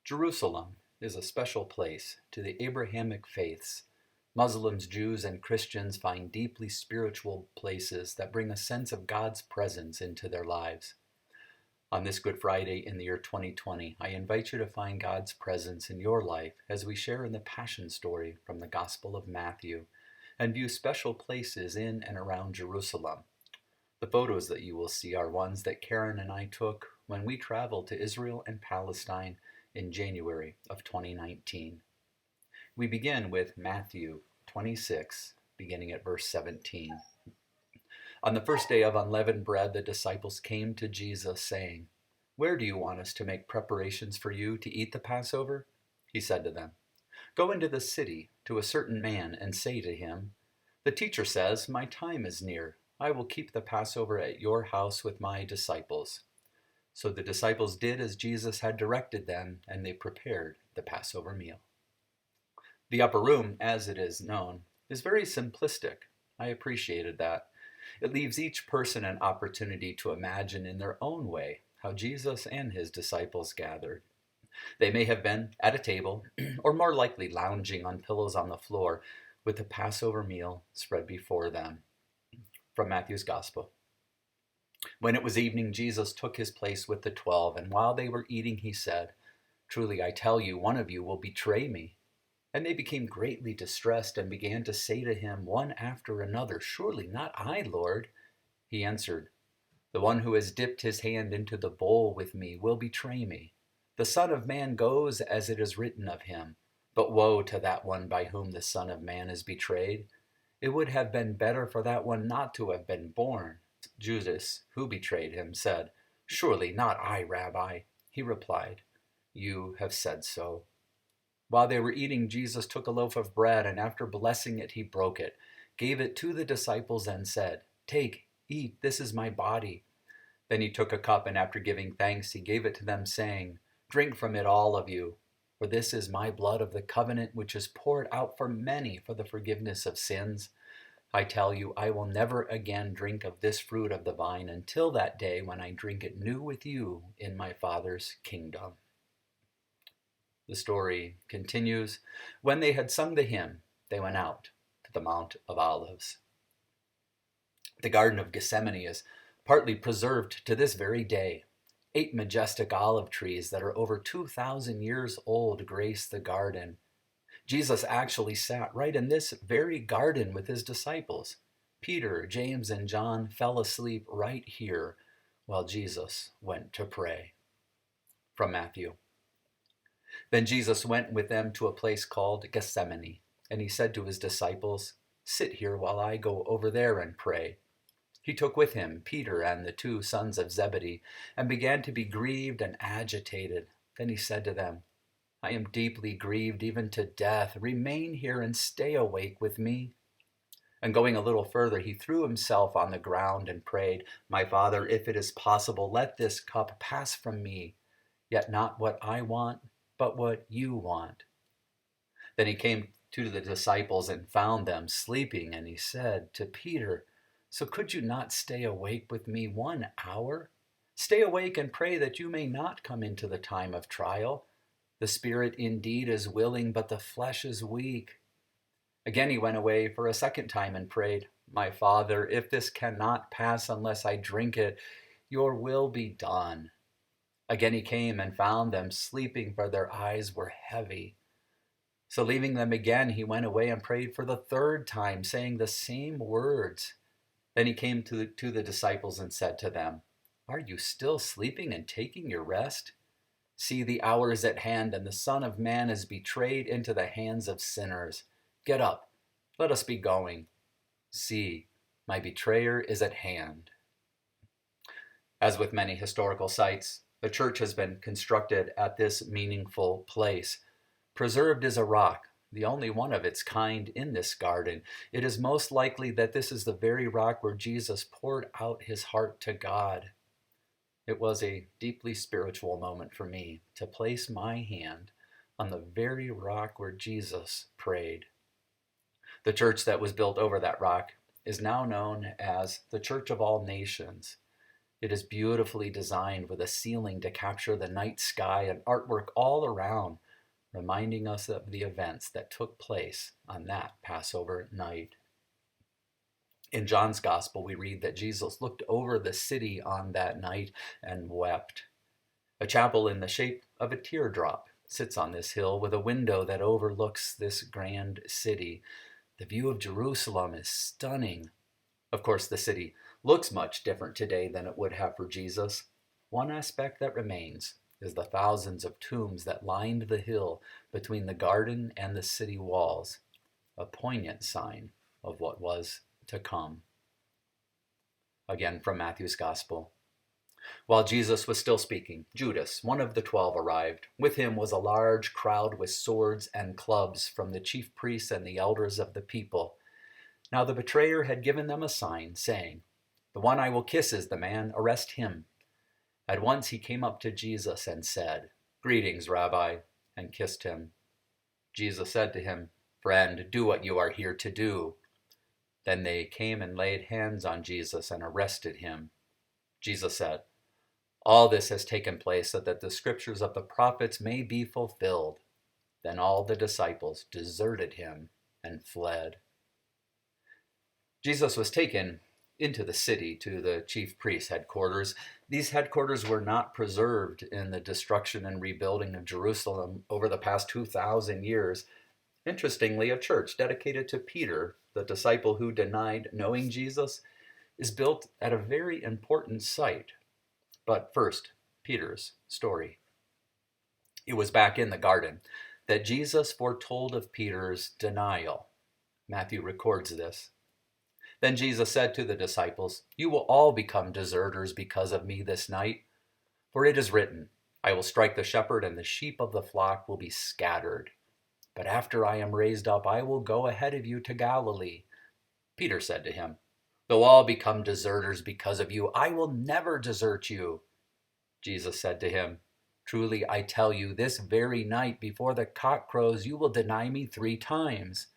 Jerusalem is a special place to the Abrahamic faiths. Muslims, Jews, and Christians find deeply spiritual places that bring a sense of God's presence into their lives. On this Good Friday in the year 2020, I invite you to find God's presence in your life as we share in the Passion story from the Gospel of Matthew and view special places in and around Jerusalem. The photos that you will see are ones that Karen and I took when we traveled to Israel and Palestine in January of 2019. We begin with Matthew 26, beginning at verse 17. On the first day of unleavened bread, the disciples came to Jesus, saying, "Where do you want us to make preparations for you to eat the Passover?" He said to them, "Go into the city to a certain man and say to him, 'The teacher says, my time is near. I will keep the Passover at your house with my disciples.'" So the disciples did as Jesus had directed them, and they prepared the Passover meal. The upper room, as it is known, is very simplistic. I appreciated that. It leaves each person an opportunity to imagine in their own way how Jesus and his disciples gathered. They may have been at a table, or more likely lounging on pillows on the floor, with the Passover meal spread before them. From Matthew's Gospel. When it was evening, Jesus took his place with the 12, and while they were eating, he said, "Truly I tell you, one of you will betray me." And they became greatly distressed and began to say to him one after another, "Surely not I, Lord." He answered, "The one who has dipped his hand into the bowl with me will betray me. The Son of Man goes as it is written of him, but woe to that one by whom the Son of Man is betrayed. It would have been better for that one not to have been born." Judas, who betrayed him, said, "Surely not I, Rabbi." He replied, "You have said so." While they were eating, Jesus took a loaf of bread, and after blessing it, he broke it, gave it to the disciples, and said, "Take, eat, this is my body." Then he took a cup, and after giving thanks, he gave it to them, saying, "Drink from it, all of you, for this is my blood of the covenant, which is poured out for many for the forgiveness of sins. I tell you, I will never again drink of this fruit of the vine until that day when I drink it new with you in my Father's kingdom." The story continues. When they had sung the hymn, they went out to the Mount of Olives. The Garden of Gethsemane is partly preserved to this very day. 8 majestic olive trees that are over 2,000 years old grace the garden. Jesus actually sat right in this very garden with his disciples. Peter, James, and John fell asleep right here while Jesus went to pray. From Matthew. Then Jesus went with them to a place called Gethsemane, and he said to his disciples, "Sit here while I go over there and pray." He took with him Peter and the 2 sons of Zebedee, and began to be grieved and agitated. Then he said to them, "I am deeply grieved even to death. Remain here and stay awake with me." And going a little further, he threw himself on the ground and prayed, "My Father, if it is possible, let this cup pass from me. Yet not what I want, but what you want." Then he came to the disciples and found them sleeping, and he said to Peter, "So could you not stay awake with me 1 hour? Stay awake and pray that you may not come into the time of trial. The spirit indeed is willing, but the flesh is weak." Again he went away for a second time and prayed, "My Father, if this cannot pass unless I drink it, your will be done." Again he came and found them sleeping, for their eyes were heavy. So leaving them again, he went away and prayed for the third time, saying the same words. Then he came to the disciples and said to them, "Are you still sleeping and taking your rest? See, the hour is at hand, and the Son of Man is betrayed into the hands of sinners. Get up, let us be going. See, my betrayer is at hand." As with many historical sites, a church has been constructed at this meaningful place. Preserved is a rock, the only one of its kind in this garden. It is most likely that this is the very rock where Jesus poured out his heart to God. It was a deeply spiritual moment for me to place my hand on the very rock where Jesus prayed. The church that was built over that rock is now known as the Church of All Nations. It is beautifully designed with a ceiling to capture the night sky and artwork all around, reminding us of the events that took place on that Passover night. In John's Gospel, we read that Jesus looked over the city on that night and wept. A chapel in the shape of a teardrop sits on this hill with a window that overlooks this grand city. The view of Jerusalem is stunning. Of course, the city looks much different today than it would have for Jesus. One aspect that remains is the thousands of tombs that lined the hill between the garden and the city walls, a poignant sign of what was to come. Again from Matthew's Gospel. While Jesus was still speaking, Judas, one of the 12, arrived. With him was a large crowd with swords and clubs from the chief priests and the elders of the people. Now the betrayer had given them a sign, saying, "The one I will kiss is the man, arrest him." At once he came up to Jesus and said, "Greetings, Rabbi," and kissed him. Jesus said to him, "Friend, do what you are here to do." Then they came and laid hands on Jesus and arrested him. Jesus said, "All this has taken place so that the scriptures of the prophets may be fulfilled." Then all the disciples deserted him and fled. Jesus was taken into the city to the chief priest's headquarters. These headquarters were not preserved in the destruction and rebuilding of Jerusalem over the past 2,000 years. Interestingly, a church dedicated to Peter, the disciple who denied knowing Jesus, is built at a very important site. But first, Peter's story. It was back in the garden that Jesus foretold of Peter's denial. Matthew records this. Then Jesus said to the disciples, "You will all become deserters because of me this night. For it is written, I will strike the shepherd and the sheep of the flock will be scattered. But after I am raised up, I will go ahead of you to Galilee." Peter said to him, "Though all become deserters because of you, I will never desert you." Jesus said to him, "Truly I tell you, this very night before the cock crows, you will deny me 3 times."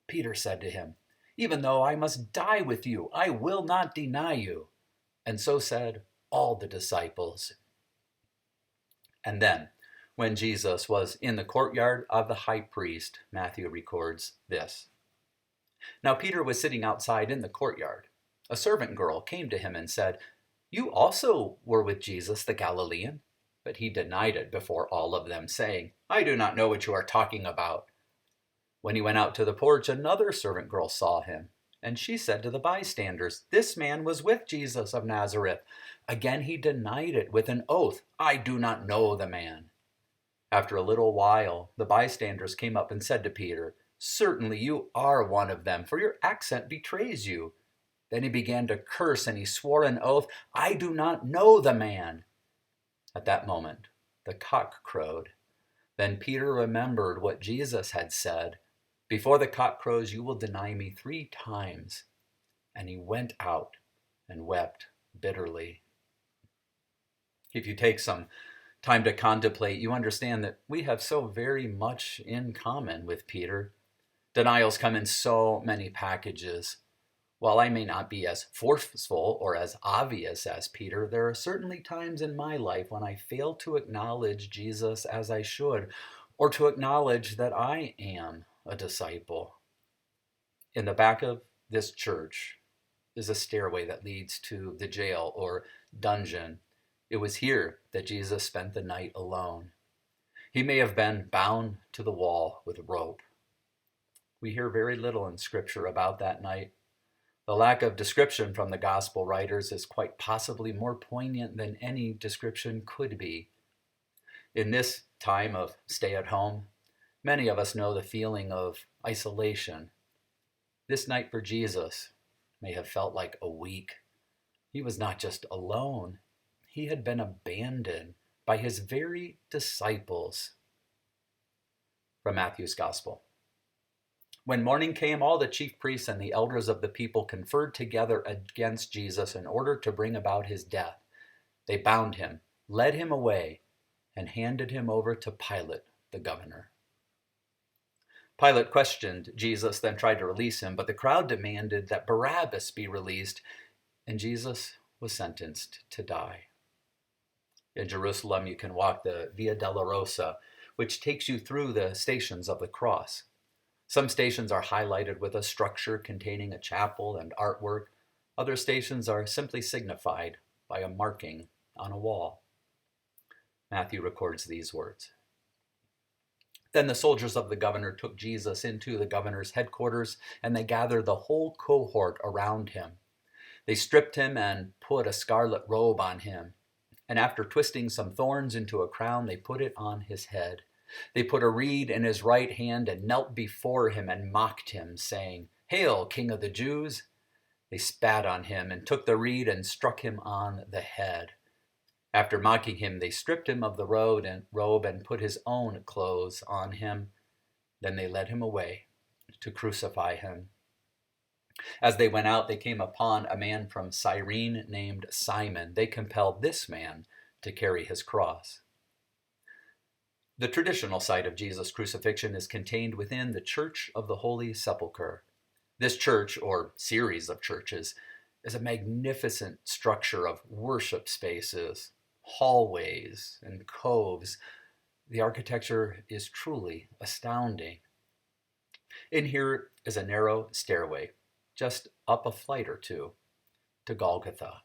Peter said to him, "Even though I must die with you, I will not deny you." And so said all the disciples. And then, when Jesus was in the courtyard of the high priest, Matthew records this. Now Peter was sitting outside in the courtyard. A servant girl came to him and said, "You also were with Jesus the Galilean?" But he denied it before all of them, saying, "I do not know what you are talking about." When he went out to the porch, another servant girl saw him, and she said to the bystanders, "This man was with Jesus of Nazareth." Again he denied it with an oath, "I do not know the man." After a little while, the bystanders came up and said to Peter, "Certainly you are one of them, for your accent betrays you." Then he began to curse and he swore an oath, "I do not know the man." At that moment, the cock crowed. Then Peter remembered what Jesus had said, "Before the cock crows, you will deny me 3 times." And he went out and wept bitterly. If you take some time to contemplate, you understand that we have so very much in common with Peter. Denials come in so many packages. While I may not be as forceful or as obvious as Peter, there are certainly times in my life when I fail to acknowledge Jesus as I should, or to acknowledge that I am a disciple. In the back of this church is a stairway that leads to the jail or dungeon. It was here that Jesus spent the night alone. He may have been bound to the wall with a rope. We hear very little in Scripture about that night. The lack of description from the gospel writers is quite possibly more poignant than any description could be. In this time of stay at home, many of us know the feeling of isolation. This night for Jesus may have felt like a week. He was not just alone, he had been abandoned by his very disciples. From Matthew's Gospel. When morning came, all the chief priests and the elders of the people conferred together against Jesus in order to bring about his death. They bound him, led him away, and handed him over to Pilate, the governor. Pilate questioned Jesus, then tried to release him, but the crowd demanded that Barabbas be released, and Jesus was sentenced to die. In Jerusalem, you can walk the Via Dolorosa, which takes you through the stations of the cross. Some stations are highlighted with a structure containing a chapel and artwork. Other stations are simply signified by a marking on a wall. Matthew records these words. Then the soldiers of the governor took Jesus into the governor's headquarters, and they gathered the whole cohort around him. They stripped him and put a scarlet robe on him. And after twisting some thorns into a crown, they put it on his head. They put a reed in his right hand and knelt before him and mocked him, saying, "Hail, King of the Jews!" They spat on him and took the reed and struck him on the head. After mocking him, they stripped him of the robe and put his own clothes on him. Then they led him away to crucify him. As they went out, they came upon a man from Cyrene named Simon. They compelled this man to carry his cross. The traditional site of Jesus' crucifixion is contained within the Church of the Holy Sepulchre. This church, or series of churches, is a magnificent structure of worship spaces, hallways, and coves. The architecture is truly astounding. In here is a narrow stairway, just up a flight or two, to Golgotha,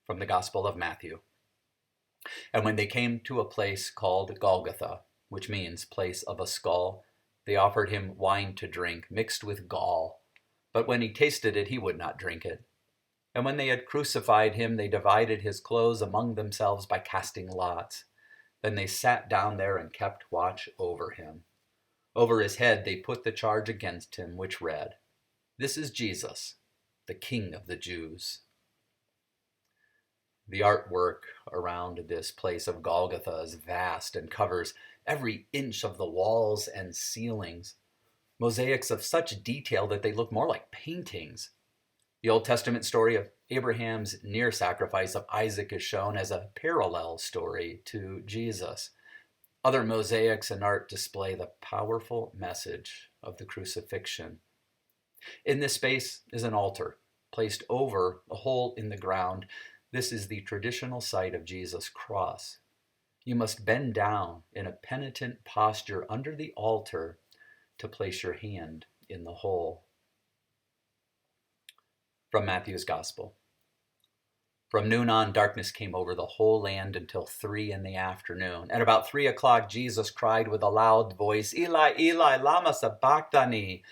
from the Gospel of Matthew. And when they came to a place called Golgotha, which means place of a skull, they offered him wine to drink, mixed with gall. But when he tasted it, he would not drink it. And when they had crucified him, they divided his clothes among themselves by casting lots. Then they sat down there and kept watch over him. Over his head they put the charge against him, which read, "This is Jesus, the King of the Jews." The artwork around this place of Golgotha is vast and covers every inch of the walls and ceilings. Mosaics of such detail that they look more like paintings. The Old Testament story of Abraham's near sacrifice of Isaac is shown as a parallel story to Jesus. Other mosaics and art display the powerful message of the crucifixion. In this space is an altar placed over a hole in the ground. This is the traditional site of Jesus' cross. You must bend down in a penitent posture under the altar to place your hand in the hole. From Matthew's Gospel. From noon on, darkness came over the whole land until 3 p.m. At about 3 o'clock, Jesus cried with a loud voice, "Eli, Eli, lama sabachthani?"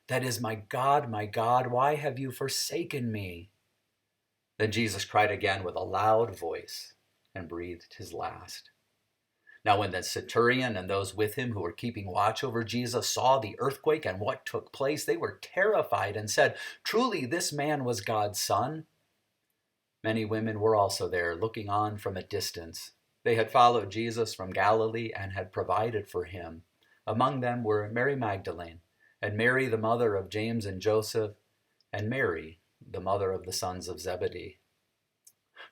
That is, my God, why have you forsaken me?" Then Jesus cried again with a loud voice and breathed his last. Now when the centurion and those with him who were keeping watch over Jesus saw the earthquake and what took place, they were terrified and said, "Truly this man was God's son." Many women were also there, looking on from a distance. They had followed Jesus from Galilee and had provided for him. Among them were Mary Magdalene, and Mary the mother of James and Joseph, and Mary the mother of the sons of Zebedee.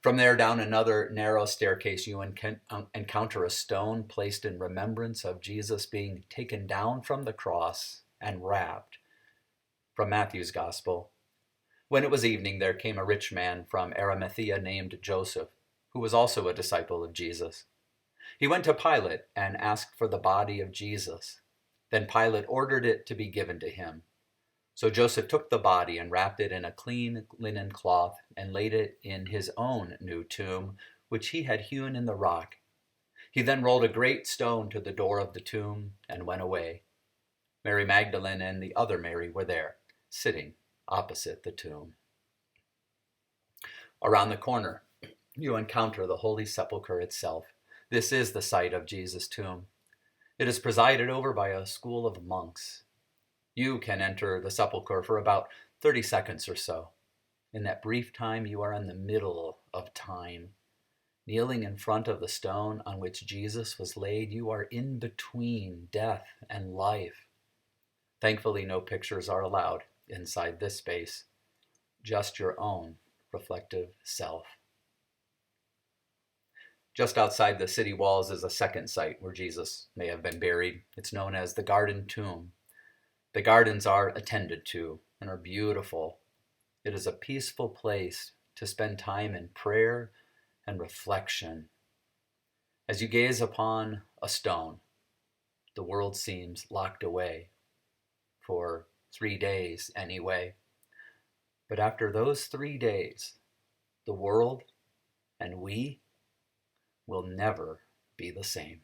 From there down another narrow staircase you encounter a stone placed in remembrance of Jesus being taken down from the cross and wrapped. From Matthew's Gospel. When it was evening, there came a rich man from Arimathea named Joseph, who was also a disciple of Jesus. He went to Pilate and asked for the body of Jesus. Then Pilate ordered it to be given to him. So Joseph took the body and wrapped it in a clean linen cloth and laid it in his own new tomb, which he had hewn in the rock. He then rolled a great stone to the door of the tomb and went away. Mary Magdalene and the other Mary were there, sitting opposite the tomb. Around the corner, you encounter the Holy Sepulchre itself. This is the site of Jesus' tomb. It is presided over by a school of monks. You can enter the sepulchre for about 30 seconds or so. In that brief time, you are in the middle of time. Kneeling in front of the stone on which Jesus was laid, you are in between death and life. Thankfully, no pictures are allowed inside this space, just your own reflective self. Just outside the city walls is a second site where Jesus may have been buried. It's known as the Garden Tomb. The gardens are attended to and are beautiful. It is a peaceful place to spend time in prayer and reflection. As you gaze upon a stone, the world seems locked away, for 3 days anyway. But after those 3 days, the world and we will never be the same.